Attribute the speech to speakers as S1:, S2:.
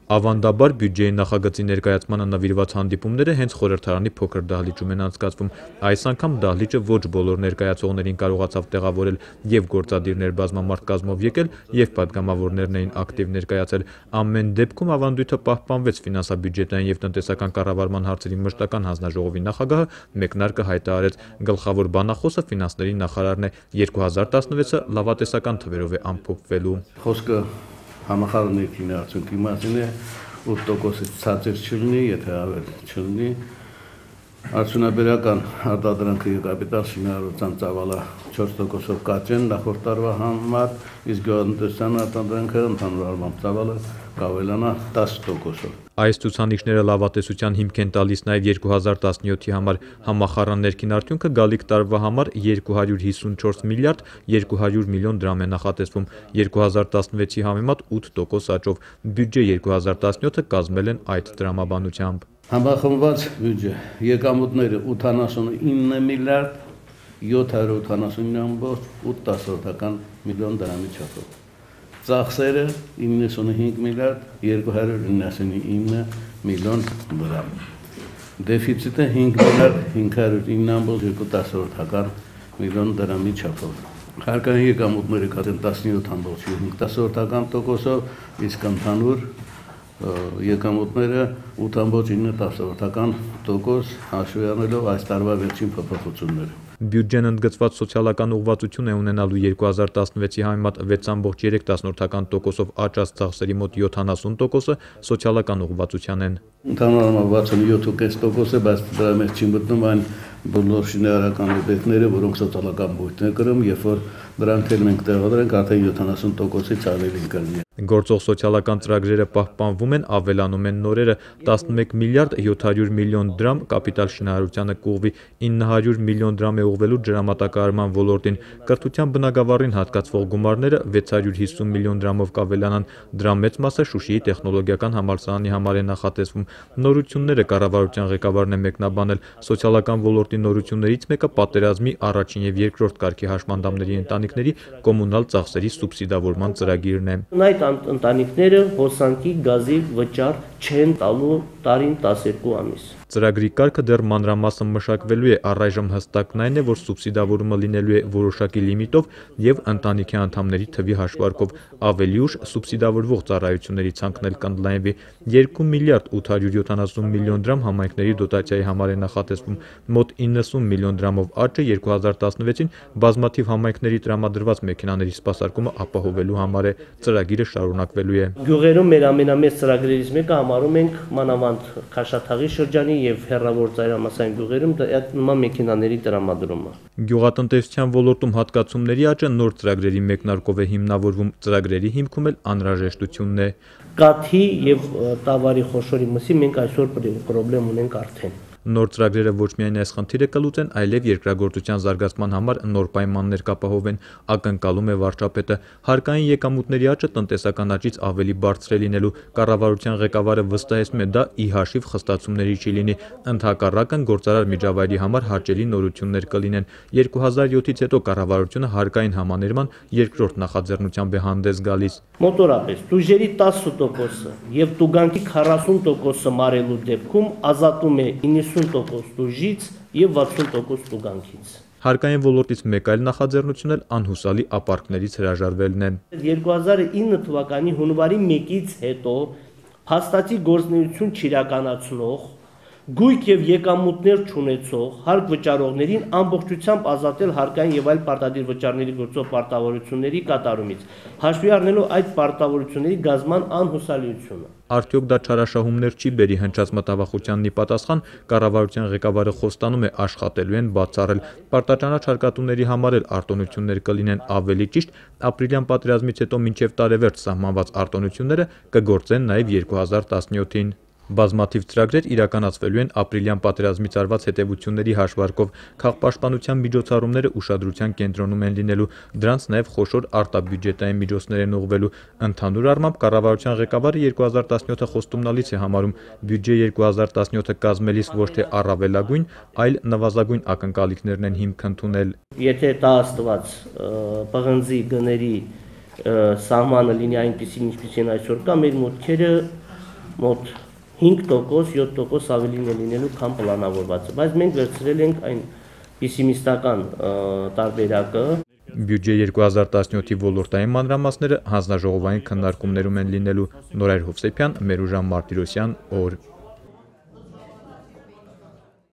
S1: Ավանդաբար բյուջեի նախագծի ներկայացմանը նվիրված հանդիպումները հենց խորհրդարանի փոքր դահլիճում են անցկացվում։ Այս անգամ դահլիճը ոչ բոլոր ներկայացողներին կարողացավ տեղավորել եւ գործադիրներ բազմամարդ կազմով եկել եւ պատգամավորներն էին ակտիվ ներկայացել։ Ամեն դեպքում ավանդույթը պահպանվեց։ Ֆինանսա-բյուջետային եւ տնտեսական կառավարման հարցերի մշտական հանձնաժողովի նախագահը մեկնարկը հայտարարեց։ Գլխավոր բանախոսը ֆինանսների նախարարն է։ 2016-ը լավատեսական թվերով է ամփոփվելու։
S2: Խոսքը համախառնեցին արդյունքի մասին է 8%-ից ցածր չլինի, եթե ավել չլինի։ Արդյունաբերական արտադրանքը եւ կապիտալ շինարարության ծավալը 4%-ով կաճեն նախորդ տարվա համար, իսկ գյուղատնտեսության արտադրանքը ընդհանուր առմամբ ծավալը կավելանա 10%-ով։
S1: Այս ցուցանիշները լավատեսության հիմք են տալիս նաև 2017-ի համար համախառն ներքին արդյունքը գալիք տարվա համար 254 միլիարդ 200 միլիոն դրամ է նախատեսվում 2016-ի համեմատ 8% աճով։ Բյուջե 2017-ը կազմել են այդ տրամաբանությամբ։
S2: Համախմբված բյուջե եկամուտները 89 միլիարդ 789.8 միլիոն դրամի չափով։ Ծախսերը 95 միլիարդ 299 միլիոն դրամ։ Դեֆիցիտը 5 միլիարդ 509.2 միլիոն դրամի չափով։ Հարկային եկամուտները կազմեն 17.5%-ով, իսկ ընդհանուր եկամուտները 8.9%, հաշվի առնելով այս տարվա վերջին փոփոխությունները։
S1: Բյուջեն ընդգծված սոցիալական ուղղվածություն է ունենալու 2016-ի համեմատ 6.3%-ով աճած ծախսերի մոտ 70%-ը սոցիալական ուղղվածության են։
S2: Ընդհանուր առմամբ 67.5% է, բայց դրա մեջ չի մտնում այն բոլոր շինարարական օբյեկտները, որոնք սոցիալական բույթ են կրում, երբ որ դրանք էլ մենք տեղադրենք, արդեն 70%-ից ավելի կլինի։
S1: Գործող սոցիալական ծրագրերը պահպանվում են, ավելանում են նորերը 11 միլիարդ 700 միլիոն դրամ կապիտալ շինարարությանը կուղվի 900 միլիոն դրամ է ուղղվելու ջրամատակարարման ոլորտին, կրթության բնագավառին հատկացվող գումարները 650 միլիոն դրամով կավելանան, դրա մեծ մասը Շուշիի տեխնոլոգիական համալսարանի համար է նախատեսվում։ Նորությունները կառավարության ղեկավարն է մեկնաբանել։ Սոցիալական ոլորտի նորություններից մեկը պատերազմի առաջին եւ երկրորդ կարգի հաշմանդամների ընտանիքների կոմունալ ծախսերի սուբսիդավորման ծրագիրն է։
S3: Այդ ընտանիքները հոսանքի գազի վճար չեն տալու տարին 12 ամիս։
S1: Ծրագրի կարգը դեռ մանրամասն մշակվելու է, առայժմ հստակն այն է, որ սուբսիդավորումը լինելու է որոշակի լիմիտով եւ ընտանիքի անդամների թվի հաշվարկով։ Ավելի ուշ սուբսիդավորվող ծառայությունների ցանկն էլ կընդլայնվի։ 2 միլիարդ 870 միլիոն դրամ համայնքների դոտացիայի համար է նախատեսվում։ Մոտ 90 միլիոն դրամով աճը 2016-ին բազմաթիվ համայնքների տրամադրված մեքենաների սպասարկումը ապահովելու համար է։ Ծրագիրը շարունակվելու է։
S3: Գյուղերում մեր ամենամեծ ծրագրերից մեկը համարում ենք մանավանդ Քաշաթաղի շրջանի եւ հեռավոր ծայրամասային գյուղերում այդ նման մեքենաների տրամադրումը։
S1: Գյուղատնտեսության ոլորտում հատկացումների աճը նոր ծրագրերի մեկնարկով է հիմնավորվում, ծրագրերի հիմքում էլ անհրաժեշտությունն է։
S3: Կաթի եւ տավարի խոշորի մսի մենք այսօր պրոբլեմ ունենք արդեն։
S1: Նոր ծրագրերը ոչ միայն այս խնդիրը կլուծեն, այլև երկրագործության զարգացման համար նոր պայմաններ կապահովեն, ակնկալում է վարչապետը։ Հարկային եկամուտների աճը տնտեսական աճից ավելի բարձր է լինելու։ Կառավարության ղեկավարը վստահեցնում է, դա ի հաշիվ խստացումների չի լինի։ Ընդհակառակն գործարար միջավայրի համար հաճելի նորություններ կլինեն։ 2007-ից հետո կառավարությունը հարկային համաներման երկրորդ նախաձեռնությամբ է հանդես գալիս։
S3: Մոտորապես տուժերի 10%-ը եւ տուգանքի 40%-ը մարելու դեպքում ազատում է 90% տուժից եւ 60% տուգանքից։
S1: Հարկային ոլորտից մեկ այլ նախաձեռնություն էլ անհուսալի ապարքներից հրաժարվելն է։
S3: 2009 թվականի հունվարի 1-ից հետո փաստացի գործունեություն չիրականացնող գույք եւ եկամուտներ չունեցող հարկ վճարողներին ամբողջությամբ ազատել հարկային եւ այլ պարտադիր վճարների գործող պարտավորությունների կատարումից, հաշվի առնելով այդ պարտավորությունների գազման անհուսալիությունը։
S1: Արդյոք դա չարաշահումներ չի բերի հնչած մտավախությանն ի պատասխան, կառավարության ղեկավարը խոստանում է աշխատելու են բացառել։ Պարտաճանաչ հարկատուների համար էլ արտոնություններ կլինեն, ավելի ճիշտ, ապրիլյան պատերազմից հետո մինչև տարեվերջ սահմանված արտոնությունները կգործեն նաև 2017-ին։ Բազմաթիվ ծրագրեր իրականացվելու են ապրիլյան պատերազմից արված հետևությունների հաշվարկով, քաղաքապաշտպանության միջոցառումները ուշադրության կենտրոնում են լինելու, դրանց նաև խոշոր արտաբյուջետային միջոցներ են ուղղվելու։ Ընդհանուր առմամբ կառավարության ղեկավարը 2017-ը խոստումնալից է համարում, բյուջե 2017-ը կազմելիս ոչ թե առավելագույն, այլ նվազագույն ակնկալիքներն են հիմք ընդունել։
S3: Եթե դա աստված պղնձի գների սահմանը լինի այնպեսին, ինչպեսին այսօր կա, մեր մուտքերը մոտ 5%, 7% ավելին է լինելու, քան պլանավորվածը, բայց մենք վերցրել ենք այն պեսիմիստական տարբերակը։
S1: Բյուջե 2017-ի ոլորտային մանրամասները հանձնաժողովային քննարկումներում են լինելու։ Նորայր Հովսեփյան, Մերուժան Մարտիրոսյան, օր։